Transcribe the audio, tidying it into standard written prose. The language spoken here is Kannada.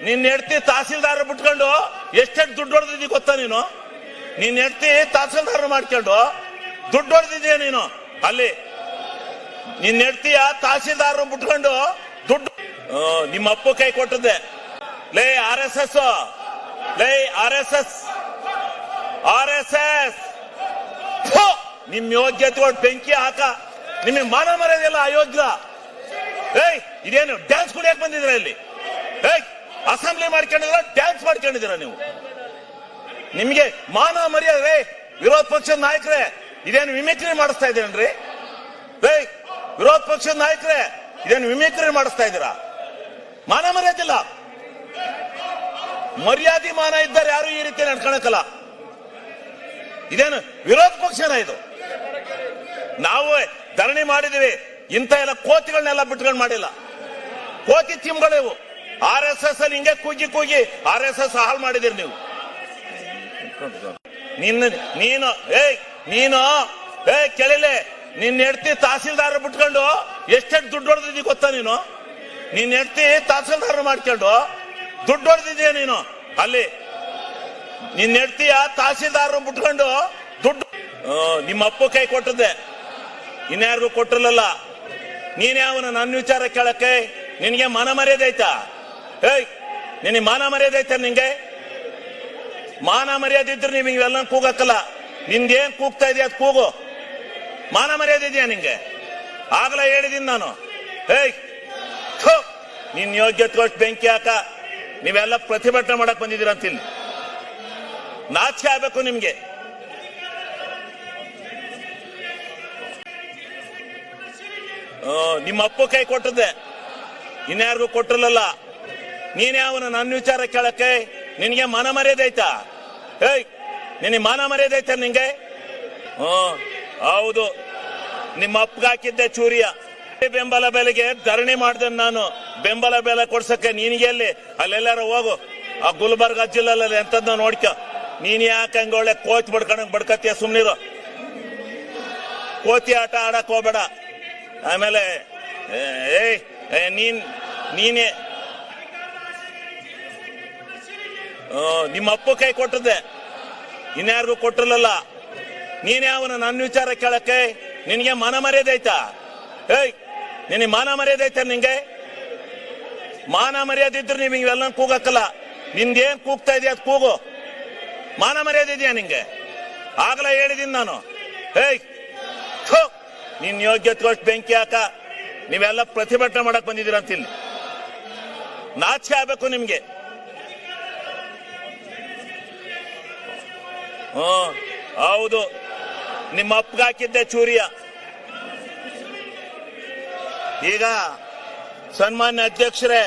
ನಿನ್ನ ಹೆಂಡತಿ ತಹಸೀಲ್ದಾರ್ ಬಿಟ್ಕೊಂಡು ಎಷ್ಟೆಷ್ಟು ದುಡ್ಡು ಹೊಡೆದಿದ್ದಿ ಗೊತ್ತಾ ನೀನು? ನಿನ್ನ ಹೆಂಡತಿ ತಹಸೀಲ್ದಾರ್ ಮಾಡ್ಕೊಂಡು ದುಡ್ಡು ಹೊಡೆದಿದ್ಯಾ ನೀನು? ಅಲ್ಲಿ ನಿನ್ನ ಹೆಂಡತಿಯ ತಹಸೀಲ್ದಾರ್ ಬಿಟ್ಕೊಂಡು ದುಡ್ಡು ನಿಮ್ಮ ಅಪ್ಪ ಕೈ ಕೊಟ್ಟದ್ದೆ. ಲೇ RSS, ಲೇ RSS ನಿಮ್ ಯೋಗ್ಯತೆ ಬೆಂಕಿ ಹಾಕ. ನಿಮಗೆ ಮಾನ ಮರ್ಯಾದೆಲ್ಲ ಅಯೋಗ್ಯ. ಇದೇನು ಡ್ಯಾನ್ಸ್ ಕುಡಿಯಕ್ ಬಂದಿದ್ರ ಇಲ್ಲಿ? ಅಸೆಂಬ್ಲಿ ಮಾಡ್ಕೊಂಡಿದ್ರ, ಡ್ಯಾನ್ಸ್ ಮಾಡ್ಕೊಂಡಿದ್ದೀರಾ ನೀವು? ನಿಮ್ಗೆ ಮಾನ ಮರ್ಯಾದೆ? ವಿರೋಧ ಪಕ್ಷದ ನಾಯಕರೇ, ಇದೇನು ಮಿಮಿಕ್ರಿ ಮಾಡಿಸ್ತಾ ಇದ್ದೀರೇನ್ರಿ? ವಿರೋಧ ಪಕ್ಷದ ನಾಯಕರೇ, ಇದೇನು ಮಿಮಿಕ್ರಿ ಮಾಡಿಸ್ತಾ ಇದ್ದೀರಾ? ಮಾನ ಮರ್ಯಾದೆ ಇಲ್ಲ. ಮರ್ಯಾದೆ ಮಾನ ಇದ್ದಾರೆ ಯಾರು ಈ ರೀತಿ ನಡ್ಕೊಳಕಲ್ಲ. ಇದೇನು ವಿರೋಧ ಪಕ್ಷನ ಇದು? ನಾವು ಧರಣಿ ಮಾಡಿದೀವಿ, ಇಂಥ ಎಲ್ಲ ಕೋತಿಗಳನ್ನೆಲ್ಲ ಬಿಟ್ಕೊಂಡು ಮಾಡಿಲ್ಲ. ಕೋತಿ ಚಿಮ್ಗಳಿವು. RSS ಅಲ್ಲಿ ಹಿಂಗೆ ಕೂಗಿ ಕೂಗಿ RSS ಹಾಳು ಮಾಡಿದಿರಿ ನೀವು. ನೀನು ಕೇಳಿಲೆ, ನಿನ್ನ ಹೆಂಡತಿ ತಹಸೀಲ್ದಾರ್ ಬಿಟ್ಕೊಂಡು ಎಷ್ಟೆಷ್ಟು ದುಡ್ಡು ಹೊಡೆದಿದ್ದಿ ಗೊತ್ತಾ ನೀನು? ನಿನ್ನ ಹೆಂಡತಿ ತಹಸೀಲ್ದಾರ್ ಮಾಡ್ಕೊಂಡು ದುಡ್ಡು ಹೊಡೆದಿದ್ಯಾ ನೀನು? ಅಲ್ಲಿ ನಿನ್ನ ಹೆಂಡತಿಯ ತಹಸೀಲ್ದಾರ್ ಬಿಟ್ಕೊಂಡು ದುಡ್ಡು ನಿಮ್ಮ ಅಪ್ಪ ಕೈ ಕೊಟ್ಟದ್ದೆ, ಇನ್ಯಾರಿಗೂ ಕೊಟ್ಟಿರಲಿಲ್ಲ. ನೀನ್ಯಾವನ ನನ್ನ ವಿಚಾರ ಕೇಳಕ್ಕೆ? ನಿನ್ಗೆ ಮಾನ ಮರ್ಯಾದೆ ಐತಾ? ನಿನಗೆ ಮಾನ ಮರ್ಯಾದೆ ಐತ? ನಿಂಗೆ ಮಾನ ಮರ್ಯಾದೆ ಇದ್ರೆ ನೀವು ಇವೆಲ್ಲ ಕೂಗಕ್ಕಲ್ಲ. ನಿಂದೇನ್ ಕೂಗ್ತಾ ಇದೆಯಾ ಅದು ಕೂಗು. ಮಾನ ಮರ್ಯಾದೆ ಇದೆಯಾ ನಿಂಗೆ? ಆಗಲೇ ಹೇಳಿದೀನಿ ನಾನು. ನಿನ್ ಯೋಗ್ಯತೆ ಬೆಂಕಿ ಹಾಕ. ನೀವೆಲ್ಲ ಪ್ರತಿಭಟನೆ ಮಾಡಕ್ ಬಂದಿದ್ದೀರ ಅಂತಿಲ್ಲಿ. ನಾಚಿಕೆ ಆಗ್ಬೇಕು ನಿಮ್ಗೆ. ನಿಮ್ಮ ಅಪ್ಪ ಕೈ ಕೊಟ್ಟದ್ದೆ, ಇನ್ಯಾರಿಗೂ ಕೊಟ್ಟಿರಲಿಲ್ಲ. ನೀನ್ಯಾವನ ನನ್ನ ವಿಚಾರ ಕೇಳಕ್ಕೆ? ನಿನ್ಗೆ ಮಾನ ಮರ್ಯಾದೆ ಐತಾ? ನಿನಗೆ ಮಾನ ಮರ್ಯಾದೆ ಐತ ನಿಂಗೆ? ಹೌದು, ನಿಮ್ಮ ಅಪ್ಪಗೆ ಹಾಕಿದ್ದೆ ಚೂರಿಯ. ಬೆಂಬಲ ಬೆಲೆಗೆ ಧರಣಿ ಮಾಡ್ದೆ ನಾನು. ಬೆಂಬಲ ಬೆಲೆ ಕೊಡ್ಸಕ್ಕೆ ನಿನಗೆ ಎಲ್ಲಿ? ಅಲ್ಲೆಲ್ಲಾರ ಹೋಗು, ಆ ಗುಲ್ಬರ್ಗ ಜಿಲ್ಲೆಲ್ಲ ಎಂತದ್ದು ನೋಡ್ಕೊ. ನೀನ್ ಯಾಕೆ ಹಂಗ ಒಳ್ಳೆ ಕೋಚ್ ಬಡ್ಕತ್ತೀಯ? ಸುಮ್ನಿರು. ಕೋತಿ ಆಟ ಆಡಕ್ ಹೋಗ್ಬೇಡ. ಆಮೇಲೆ ನೀನೇ ನಿಮ್ಮ ಅಪ್ಪ ಕೈ ಕೊಟ್ಟದ್ದೆ, ಇನ್ಯಾರಿಗೂ ಕೊಟ್ಟಿರಲಿಲ್ಲ. ನೀನ್ಯಾವನ ನನ್ನ ವಿಚಾರ ಕೇಳಕ್ಕೆ? ನಿನ್ಗೆ ಮಾನ ಮರ್ಯಾದೆ ಐತಾ? ನಿನಗೆ ಮಾನ ಮರ್ಯಾದೆ ಐತ ನಿಂಗೆ? ಮಾನ ಮರ್ಯಾದೆ ಇದ್ರೆ ನೀವು ಇವೆಲ್ಲ ಕೂಗಕ್ಕಲ್ಲ. ನಿಂದೇನ್ ಕೂಗ್ತಾ ಇದೆಯಾ ಅದು ಕೂಗು. ಮಾನ ಮರ್ಯಾದೆ ಇದೆಯಾ ನಿಂಗೆ? ಆಗಲೇ ಹೇಳಿದೀನಿ ನಾನು. ನಿನ್ ಯೋಗ್ಯತೆ ಬೆಂಕಿ ಹಾಕ. ನೀವೆಲ್ಲ ಪ್ರತಿಭಟನೆ ಮಾಡಕ್ ಬಂದಿದ್ದೀರ ಅಂತಿಲ್ಲಿ. ನಾಚಿಕೆ ಆಗ್ಬೇಕು ನಿಮ್ಗೆ. ಹೌದು, ನಿಮ್ಮ ಅಪ್ಪಗೆ ಹಾಕಿದ್ದೆ ಚೂರಿಯ. ಈಗ ಸನ್ಮಾನ್ಯ ಅಧ್ಯಕ್ಷರೇ,